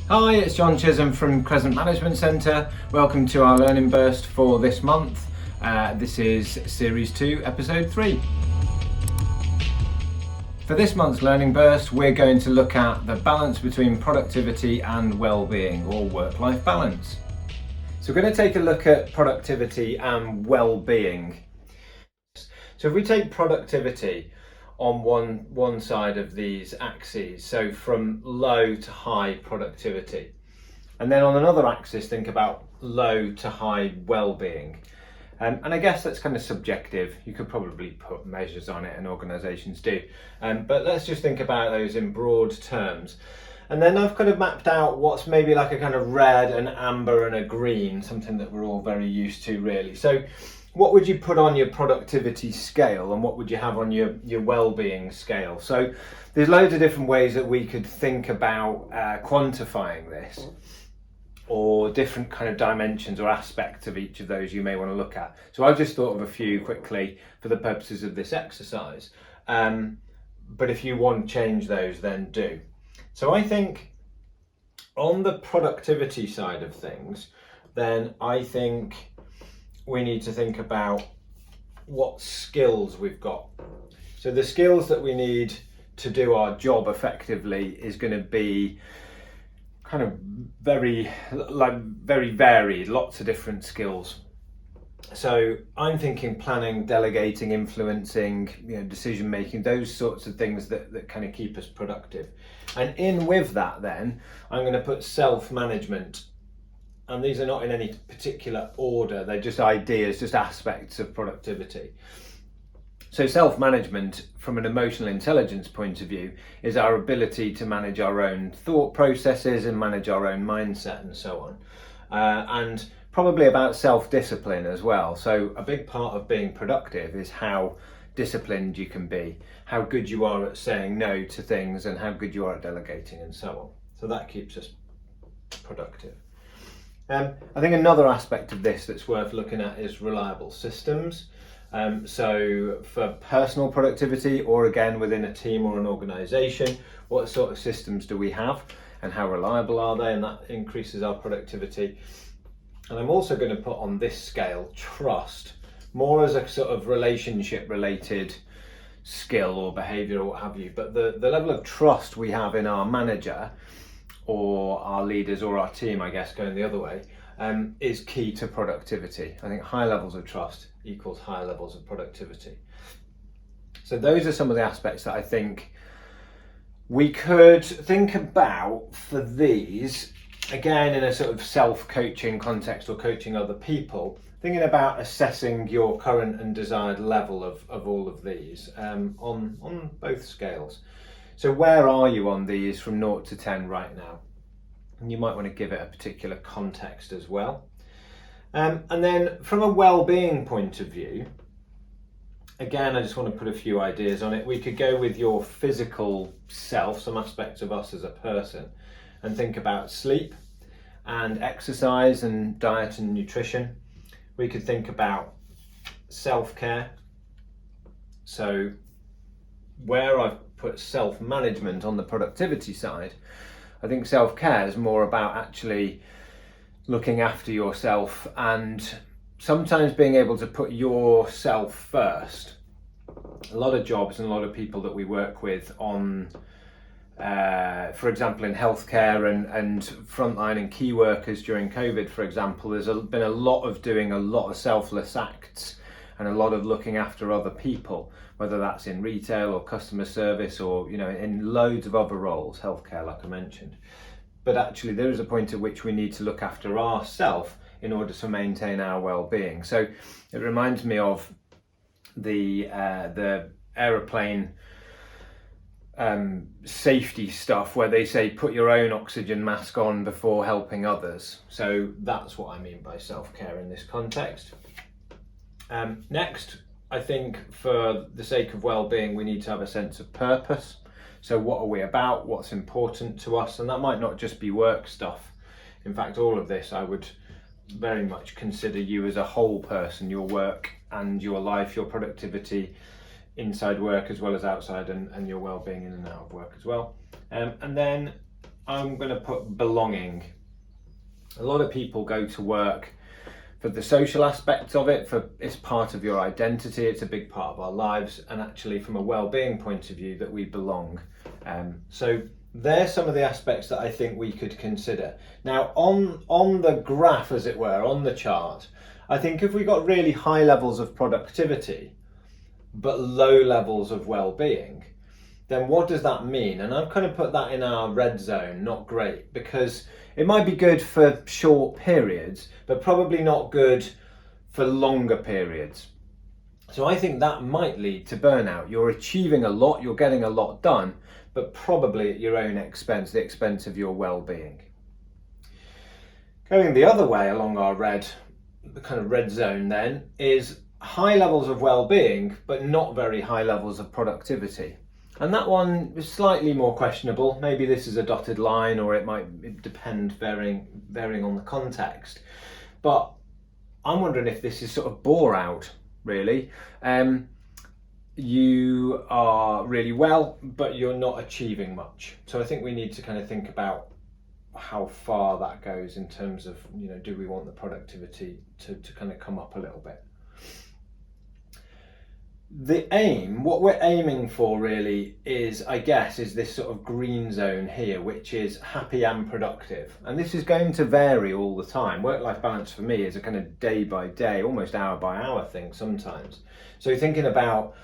Hi, it's John Chisholm from Crescente Management Centre. Welcome to our learning burst for this month. This is Series 2, Episode 3. For this month's learning burst, we're going to look at the balance between productivity and well-being, or work-life balance. So we're going to take a look at productivity and well-being. So if we take productivity on one side of these axes, so from low to high productivity, and then on another axis think about low to high well-being, and I guess that's kind of subjective. You could probably put measures on it, and organisations do, but let's just think about those in broad terms. And then I've kind of mapped out what's maybe like a kind of red, an amber and a green, something that we're all very used to really. So what would you put on your productivity scale, and what would you have on your well-being scale? So there's loads of different ways that we could think about quantifying this, or different kind of dimensions or aspects of each of those you may want to look at. So I've just thought of a few quickly for the purposes of this exercise, but if you want to change those, then do. So I think on the productivity side of things, then I think we need to think about what skills we've got. So the skills that we need to do our job effectively is going to be kind of very varied, lots of different skills. So I'm thinking planning, delegating, influencing, decision making, those sorts of things that kind of keep us productive. And in with that then, I'm going to put self-management. And these are not in any particular order, they're just ideas, just aspects of productivity. So self-management from an emotional intelligence point of view is our ability to manage our own thought processes and manage our own mindset and so on. And probably about self-discipline as well. So a big part of being productive is how disciplined you can be, how good you are at saying no to things, and how good you are at delegating and so on. So that keeps us productive. I think another aspect of this that's worth looking at is reliable systems. So for personal productivity, or again within a team or an organisation, what sort of systems do we have and how reliable are they, and that increases our productivity. And I'm also going to put on this scale trust, more as a sort of relationship related skill or behaviour or what have you, but the level of trust we have in our manager or our leaders or our team, I guess going the other way, is key to productivity. I think high levels of trust equals higher levels of productivity. So those are some of the aspects that I think we could think about for these, again in a sort of self-coaching context or coaching other people, thinking about assessing your current and desired level of all of these on both scales. So where are you on these from 0 to 10 right now? And you might want to give it a particular context as well. And then from a well-being point of view, again, I just want to put a few ideas on it. We could go with your physical self, some aspects of us as a person, and think about sleep and exercise and diet and nutrition. We could think about self-care. So where I've put self-management on the productivity side, I think self-care is more about actually looking after yourself and sometimes being able to put yourself first. A lot of jobs and a lot of people that we work with on, for example, in healthcare and frontline and key workers during COVID, for example, there's been a lot of doing a lot of selfless acts and a lot of looking after other people, whether that's in retail or customer service or in loads of other roles, healthcare like I mentioned. But actually there is a point at which we need to look after ourselves in order to maintain our well-being. So it reminds me of the aeroplane safety stuff where they say put your own oxygen mask on before helping others. So that's what I mean by self-care in this context. Next, I think for the sake of well-being, we need to have a sense of purpose. So what are we about? What's important to us? And that might not just be work stuff. In fact, all of this, I would very much consider you as a whole person, your work and your life, your productivity inside work as well as outside, and your well-being in and out of work as well. And then I'm going to put belonging. A lot of people go to work for the social aspects of it, for it's part of your identity, it's a big part of our lives, and actually from a well-being point of view that we belong. So there's some of the aspects that I think we could consider. Now on the graph, as it were, on the chart, I think if we got really high levels of productivity but low levels of well-being, then what does that mean? And I've kind of put that in our red zone, not great, because it might be good for short periods, but probably not good for longer periods. So I think that might lead to burnout. You're achieving a lot, you're getting a lot done, but probably at your own expense, the expense of your well-being. Going the other way along our the kind of red zone then, is high levels of well-being, but not very high levels of productivity. And that one is slightly more questionable. Maybe this is a dotted line, or it might depend varying on the context. But I'm wondering if this is sort of bore out, really. You are really well, but you're not achieving much. So I think we need to kind of think about how far that goes in terms of, do we want the productivity to kind of come up a little bit? What we're aiming for really is this sort of green zone here, which is happy and productive. And this is going to vary all the time. Work-life balance for me is a kind of day by day, almost hour by hour thing sometimes. So thinking about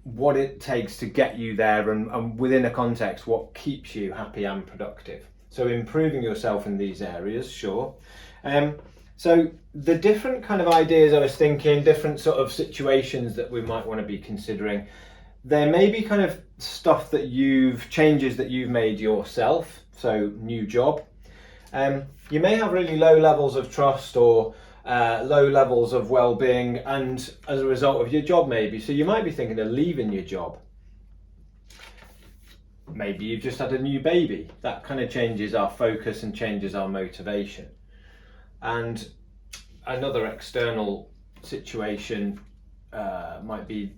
what it takes to get you there, and within a context, what keeps you happy and productive. So improving yourself in these areas, sure. So the different kind of ideas I was thinking, different sort of situations that we might want to be considering, there may be kind of stuff changes that you've made yourself, so new job. You may have really low levels of trust or low levels of well-being, and as a result of your job maybe. So you might be thinking of leaving your job. Maybe you've just had a new baby. That kind of changes our focus and changes our motivation. And another external situation might be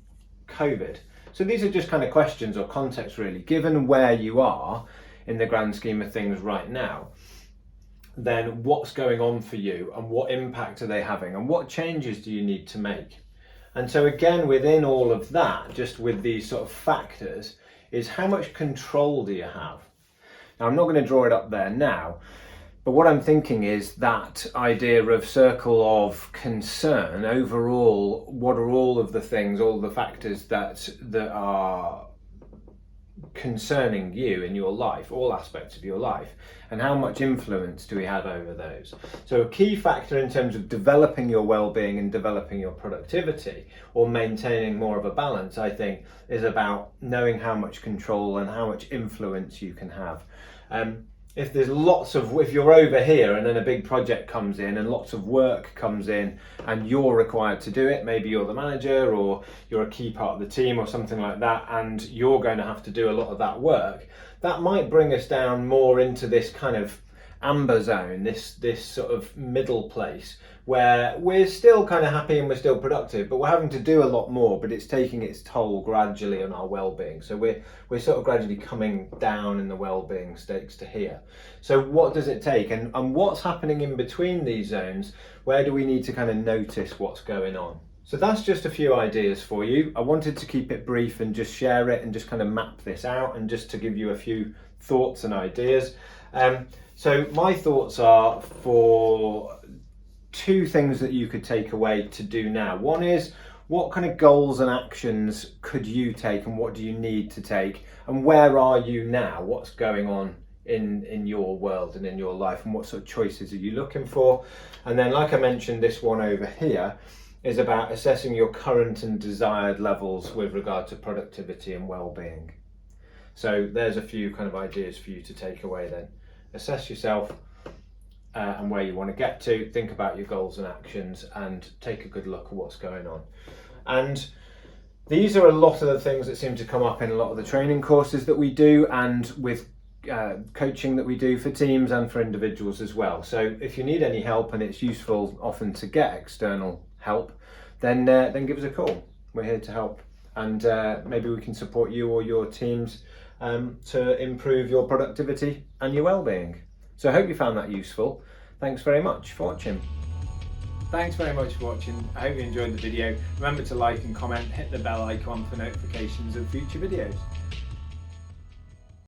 COVID. So these are just kind of questions or context really. Given where you are in the grand scheme of things right now, then what's going on for you and what impact are they having and what changes do you need to make? And so again, within all of that, just with these sort of factors, is how much control do you have? Now, I'm not going to draw it up there now, but what I'm thinking is that idea of circle of concern overall. What are all of the things, all the factors that are concerning you in your life, all aspects of your life, and how much influence do we have over those? So a key factor in terms of developing your well-being and developing your productivity, or maintaining more of a balance, I think, is about knowing how much control and how much influence you can have. If you're over here and then a big project comes in and lots of work comes in and you're required to do it, maybe you're the manager or you're a key part of the team or something like that, and you're going to have to do a lot of that work, that might bring us down more into this kind of amber zone, this sort of middle place where we're still kind of happy and we're still productive, but we're having to do a lot more, but it's taking its toll gradually on our well-being. So we're sort of gradually coming down in the well-being stakes to here. So what does it take, and what's happening in between these zones? Where do we need to kind of notice what's going on? So that's just a few ideas for you. I wanted to keep it brief and just share it and just kind of map this out and just to give you a few thoughts and ideas. So my thoughts are for two things that you could take away to do now. One is, what kind of goals and actions could you take and what do you need to take, and where are you now? What's going on in your world and in your life, and what sort of choices are you looking for? And then, like I mentioned, this one over here is about assessing your current and desired levels with regard to productivity and well-being. So there's a few kind of ideas for you to take away then. Assess yourself and where you want to get to, think about your goals and actions, and take a good look at what's going on. And these are a lot of the things that seem to come up in a lot of the training courses that we do, and with coaching that we do for teams and for individuals as well. So if you need any help, and it's useful often to get external help, then give us a call. We're here to help and maybe we can support you or your teams to improve your productivity and your well-being. So I hope you found that useful. Thanks very much for watching. Thanks very much for watching. I hope you enjoyed the video. Remember to like and comment, hit the bell icon for notifications of future videos.